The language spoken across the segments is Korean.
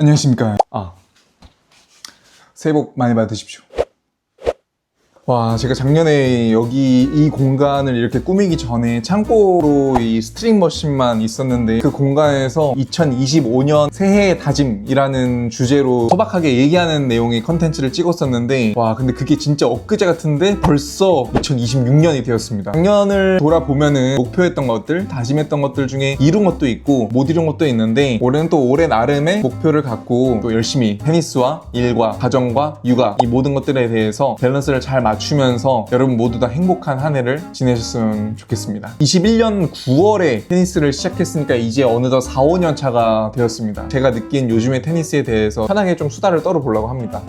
안녕하십니까. 새해 복 많이 받으십시오. 와, 제가 작년에 여기 이 공간을 이렇게 꾸미기 전에 창고로 이 스트링 머신만 있었는데 그 공간에서 2025년 새해의 다짐이라는 주제로 소박하게 얘기하는 내용의 컨텐츠를 찍었었는데, 와, 근데 그게 진짜 엊그제 같은데 벌써 2026년이 되었습니다. 작년을 돌아보면은 목표했던 것들, 다짐했던 것들 중에 이룬 것도 있고 못 이룬 것도 있는데, 올해는 또 올해 나름의 목표를 갖고 또 열심히 테니스와 일과 가정과 육아 이 모든 것들에 대해서 밸런스를 잘 맞추면서 여러분 모두 다 행복한 한 해를 지내셨으면 좋겠습니다. 21년 9월에 테니스를 시작했으니까 이제 어느덧 4, 5년 차가 되었습니다. 제가 느낀 요즘의 테니스에 대해서 편하게 좀 수다를 떨어보려고 합니다.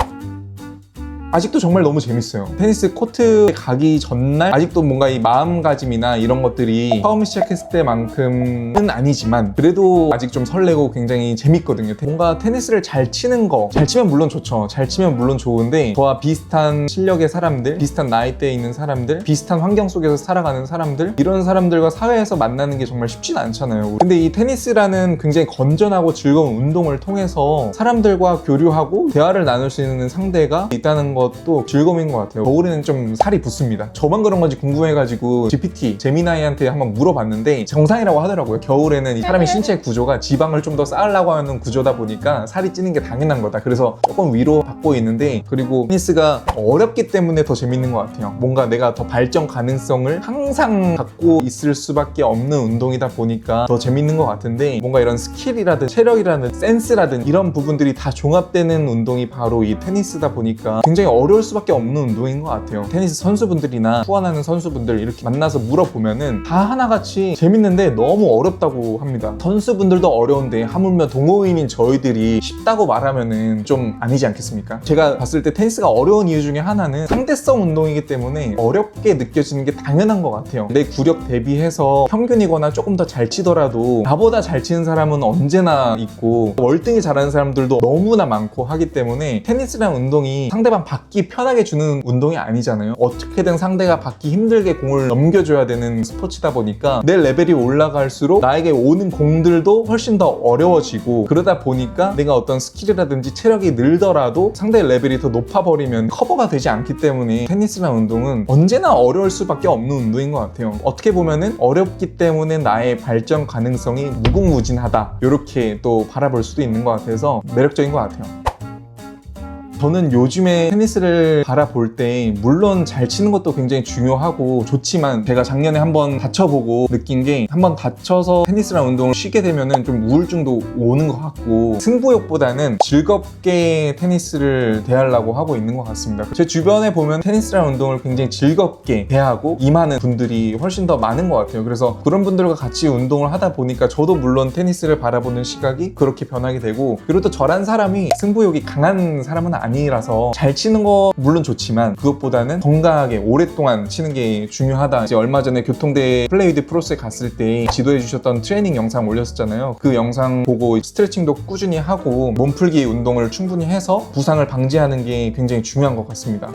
아직도 정말 너무 재밌어요. 테니스 코트에 가기 전날 아직도 뭔가 이 마음가짐이나 이런 것들이 처음 시작했을 때만큼은 아니지만 그래도 아직 좀 설레고 굉장히 재밌거든요. 뭔가 테니스를 잘 치는 거, 잘 치면 물론 좋죠. 잘 치면 물론 좋은데 저와 비슷한 실력의 사람들, 비슷한 나이대에 있는 사람들, 비슷한 환경 속에서 살아가는 사람들, 이런 사람들과 사회에서 만나는 게 정말 쉽진 않잖아요. 근데 이 테니스라는 굉장히 건전하고 즐거운 운동을 통해서 사람들과 교류하고 대화를 나눌 수 있는 상대가 있다는 것도 즐거움인 것 같아요. 겨울에는 좀 살이 붙습니다. 저만 그런 건지 궁금해가지고 GPT, 제미나이한테 한번 물어봤는데 정상이라고 하더라고요. 겨울에는 이 사람의 신체 구조가 지방을 좀 더 쌓으려고 하는 구조다 보니까 살이 찌는 게 당연한 거다. 그래서 조금 위로받고 있는데, 그리고 테니스가 어렵기 때문에 더 재밌는 것 같아요. 뭔가 내가 더 발전 가능성을 항상 갖고 있을 수밖에 없는 운동이다 보니까 더 재밌는 것 같은데, 뭔가 이런 스킬이라든 체력이라든 센스라든 이런 부분들이 다 종합되는 운동이 바로 이 테니스다 보니까 굉장히 어려울 수밖에 없는 운동인 것 같아요. 테니스 선수분들이나 후원하는 선수분들 이렇게 만나서 물어보면은 다 하나같이 재밌는데 너무 어렵다고 합니다. 선수분들도 어려운데 하물며 동호인인 저희들이 쉽다고 말하면은 좀 아니지 않겠습니까? 제가 봤을 때 테니스가 어려운 이유 중에 하나는 상대성 운동이기 때문에 어렵게 느껴지는 게 당연한 것 같아요. 내 구력 대비해서 평균이거나 조금 더 잘 치더라도 나보다 잘 치는 사람은 언제나 있고 월등히 잘하는 사람들도 너무나 많고 하기 때문에 테니스라는 운동이 상대방 받기 편하게 주는 운동이 아니잖아요. 어떻게든 상대가 받기 힘들게 공을 넘겨줘야 되는 스포츠다 보니까 내 레벨이 올라갈수록 나에게 오는 공들도 훨씬 더 어려워지고, 그러다 보니까 내가 어떤 스킬이라든지 체력이 늘더라도 상대의 레벨이 더 높아버리면 커버가 되지 않기 때문에 테니스라는 운동은 언제나 어려울 수밖에 없는 운동인 것 같아요. 어떻게 보면은 어렵기 때문에 나의 발전 가능성이 무궁무진하다, 이렇게 또 바라볼 수도 있는 것 같아서 매력적인 것 같아요. 저는 요즘에 테니스를 바라볼 때 물론 잘 치는 것도 굉장히 중요하고 좋지만, 제가 작년에 한번 다쳐보고 느낀 게, 한번 다쳐서 테니스라는 운동을 쉬게 되면은 좀 우울증도 오는 것 같고 승부욕보다는 즐겁게 테니스를 대하려고 하고 있는 것 같습니다. 제 주변에 보면 테니스라는 운동을 굉장히 즐겁게 대하고 임하는 분들이 훨씬 더 많은 것 같아요. 그래서 그런 분들과 같이 운동을 하다 보니까 저도 물론 테니스를 바라보는 시각이 그렇게 변하게 되고, 그리고 또 저란 사람이 승부욕이 강한 사람은 아니라서 잘 치는 거 물론 좋지만 그것보다는 건강하게 오랫동안 치는 게 중요하다. 이제 얼마 전에 교통대 플레이 위드 프로스에 갔을 때 지도해 주셨던 트레이닝 영상 올렸었잖아요. 그 영상 보고 스트레칭도 꾸준히 하고 몸풀기 운동을 충분히 해서 부상을 방지하는 게 굉장히 중요한 것 같습니다.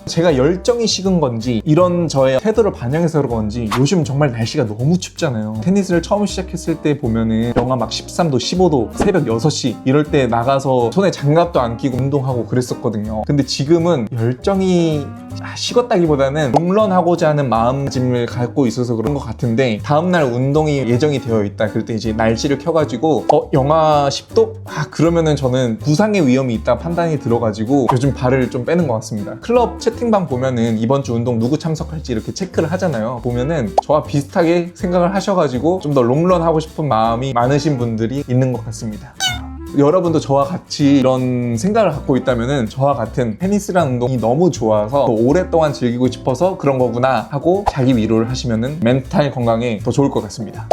제가 열정이 식은 건지 이런 저의 태도를 반영해서 그런지 요즘 정말 날씨가 너무 춥잖아요. 테니스를 처음 시작했을 때 보면은 영하 막 13도, 15도, 새벽 6시 이럴 때 나가서 손에 장갑도 안 끼고 운동하고 그랬었거든요. 근데 지금은 열정이 식었다기보다는 롱런하고자 하는 마음가짐을 갖고 있어서 그런 것 같은데, 다음날 운동이 예정이 되어 있다. 그럴 때 이제 날씨를 켜가지고 영하 10도? 그러면은 저는 부상의 위험이 있다 판단이 들어가지고 요즘 발을 좀 빼는 것 같습니다. 클럽 채팅방 보면은 이번 주 운동 누구 참석할지 이렇게 체크를 하잖아요. 보면은 저와 비슷하게 생각을 하셔가지고 좀 더 롱런 하고 싶은 마음이 많으신 분들이 있는 것 같습니다. 여러분도 저와 같이 이런 생각을 갖고 있다면은 저와 같은 테니스라는 운동이 너무 좋아서 더 오랫동안 즐기고 싶어서 그런 거구나 하고 자기 위로를 하시면은 멘탈 건강에 더 좋을 것 같습니다.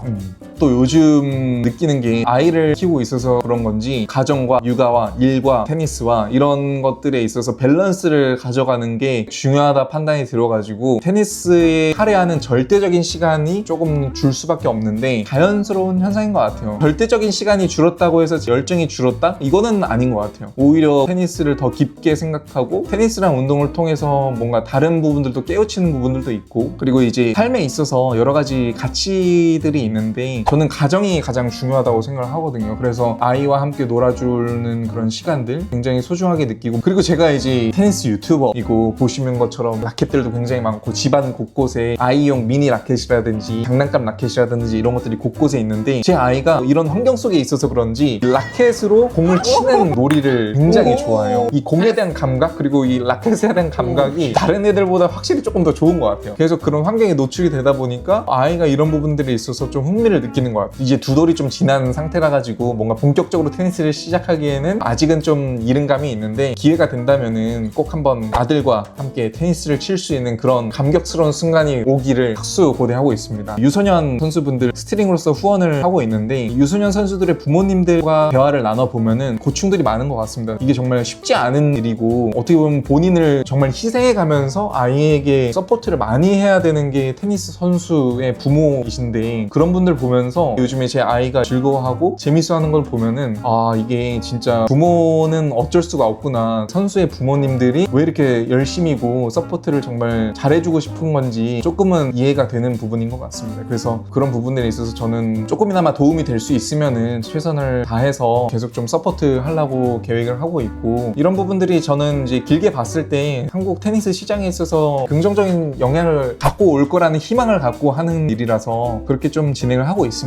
또 요즘 느끼는 게, 아이를 키우고 있어서 그런 건지 가정과 육아와 일과 테니스와 이런 것들에 있어서 밸런스를 가져가는 게 중요하다 판단이 들어가지고 테니스에 할애하는 절대적인 시간이 조금 줄 수밖에 없는데 자연스러운 현상인 것 같아요. 절대적인 시간이 줄었다고 해서 열정이 줄었다? 이거는 아닌 것 같아요. 오히려 테니스를 더 깊게 생각하고 테니스랑 운동을 통해서 뭔가 다른 부분들도 깨우치는 부분들도 있고, 그리고 이제 삶에 있어서 여러 가지 가치들이 있는데 저는 가정이 가장 중요하다고 생각을 하거든요. 그래서 아이와 함께 놀아주는 그런 시간들 굉장히 소중하게 느끼고, 그리고 제가 이제 테니스 유튜버이고 보시는 것처럼 라켓들도 굉장히 많고 집안 곳곳에 아이용 미니 라켓이라든지 장난감 라켓이라든지 이런 것들이 곳곳에 있는데, 제 아이가 이런 환경 속에 있어서 그런지 라켓으로 공을 치는 놀이를 굉장히 좋아해요. 이 공에 대한 감각 그리고 이 라켓에 대한 감각이 다른 애들보다 확실히 조금 더 좋은 것 같아요. 그래서 그런 환경에 노출이 되다 보니까 아이가 이런 부분들에 있어서 좀 흥미를 느끼는 것 같아요. 이제 두 돌이 좀 지난 상태라 가지고 뭔가 본격적으로 테니스를 시작하기에는 아직은 좀 이른 감이 있는데, 기회가 된다면은 꼭 한번 아들과 함께 테니스를 칠 수 있는 그런 감격스러운 순간이 오기를 학수고대하고 있습니다. 유소년 선수분들 스트링으로서 후원을 하고 있는데, 유소년 선수들의 부모님들과 대화를 나눠보면은 고충들이 많은 것 같습니다. 이게 정말 쉽지 않은 일이고, 어떻게 보면 본인을 정말 희생해가면서 아이에게 서포트를 많이 해야 되는 게 테니스 선수의 부모이신데, 그런 분들 보면서 요즘에 제 아이가 즐거워하고 재밌어하는 걸 보면은 아, 이게 진짜 부모는 어쩔 수가 없구나, 선수의 부모님들이 왜 이렇게 열심이고 서포트를 정말 잘해주고 싶은 건지 조금은 이해가 되는 부분인 것 같습니다. 그래서 그런 부분들에 있어서 저는 조금이나마 도움이 될 수 있으면은 최선을 다해서 계속 좀 서포트 하려고 계획을 하고 있고, 이런 부분들이 저는 이제 길게 봤을 때 한국 테니스 시장에 있어서 긍정적인 영향을 갖고 올 거라는 희망을 갖고 하는 일이라서 그렇게 좀 진행을 하고 있습니다.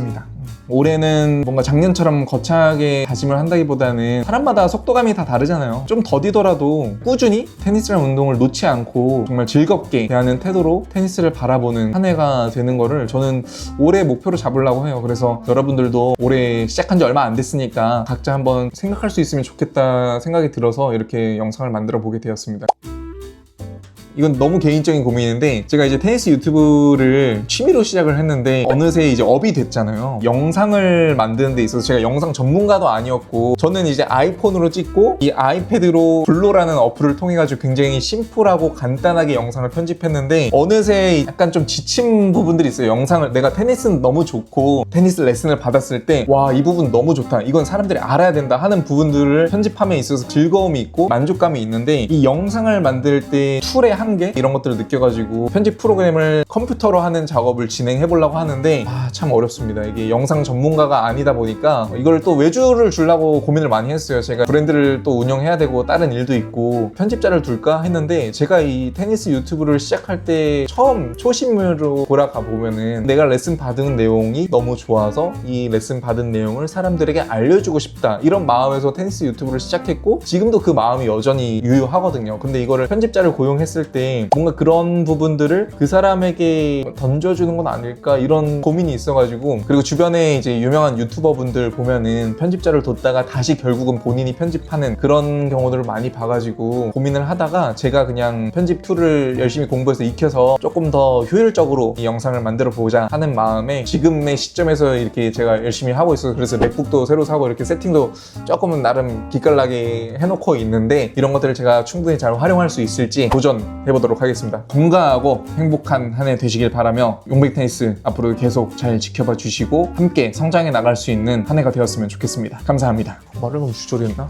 올해는 뭔가 작년처럼 거창하게 다짐을 한다기보다는 사람마다 속도감이 다 다르잖아요. 좀 더디더라도 꾸준히 테니스라는 운동을 놓지 않고 정말 즐겁게 대하는 태도로 테니스를 바라보는 한 해가 되는 거를 저는 올해 목표로 잡으려고 해요. 그래서 여러분들도 올해 시작한 지 얼마 안 됐으니까 각자 한번 생각할 수 있으면 좋겠다 생각이 들어서 이렇게 영상을 만들어 보게 되었습니다. 이건 너무 개인적인 고민인데, 제가 이제 테니스 유튜브를 취미로 시작을 했는데 어느새 이제 업이 됐잖아요. 영상을 만드는 데 있어서 제가 영상 전문가도 아니었고, 저는 이제 아이폰으로 찍고 이 아이패드로 블로라는 어플을 통해 가지고 굉장히 심플하고 간단하게 영상을 편집했는데, 어느새 약간 좀 지친 부분들이 있어요. 영상을 내가 테니스는 너무 좋고 테니스 레슨을 받았을 때 와, 이 부분 너무 좋다, 이건 사람들이 알아야 된다 하는 부분들을 편집함에 있어서 즐거움이 있고 만족감이 있는데, 이 영상을 만들 때 툴의 한계 이런 것들을 느껴가지고 편집 프로그램을 컴퓨터로 하는 작업을 진행해 보려고 하는데 참 어렵습니다. 이게 영상 전문가가 아니다 보니까 이걸 또 외주를 주려고 고민을 많이 했어요. 제가 브랜드를 또 운영해야 되고 다른 일도 있고 편집자를 둘까 했는데, 제가 이 테니스 유튜브를 시작할 때 처음 초심으로 돌아가 보면은 내가 레슨 받은 내용이 너무 좋아서 이 레슨 받은 내용을 사람들에게 알려주고 싶다, 이런 마음에서 테니스 유튜브를 시작했고 지금도 그 마음이 여전히 유효하거든요. 근데 이거를 편집자를 고용했을 때 뭔가 그런 부분들을 그 사람에게 던져주는 건 아닐까, 이런 고민이 있어가지고, 그리고 주변에 이제 유명한 유튜버 분들 보면은 편집자를 뒀다가 다시 결국은 본인이 편집하는 그런 경우들을 많이 봐가지고 고민을 하다가, 제가 그냥 편집 툴을 열심히 공부해서 익혀서 조금 더 효율적으로 이 영상을 만들어 보자 하는 마음에 지금의 시점에서 이렇게 제가 열심히 하고 있어서, 그래서 맥북도 새로 사고 이렇게 세팅도 조금은 나름 기깔나게 해놓고 있는데, 이런 것들을 제가 충분히 잘 활용할 수 있을지 도전해보도록 하겠습니다. 건강하고 행복한 한 해 되시길 바라며, 용백 테니스 앞으로 계속 잘 지켜봐 주시고 함께 성장해 나갈 수 있는 한 해가 되었으면 좋겠습니다. 감사합니다. 말을 너무 주저리했나?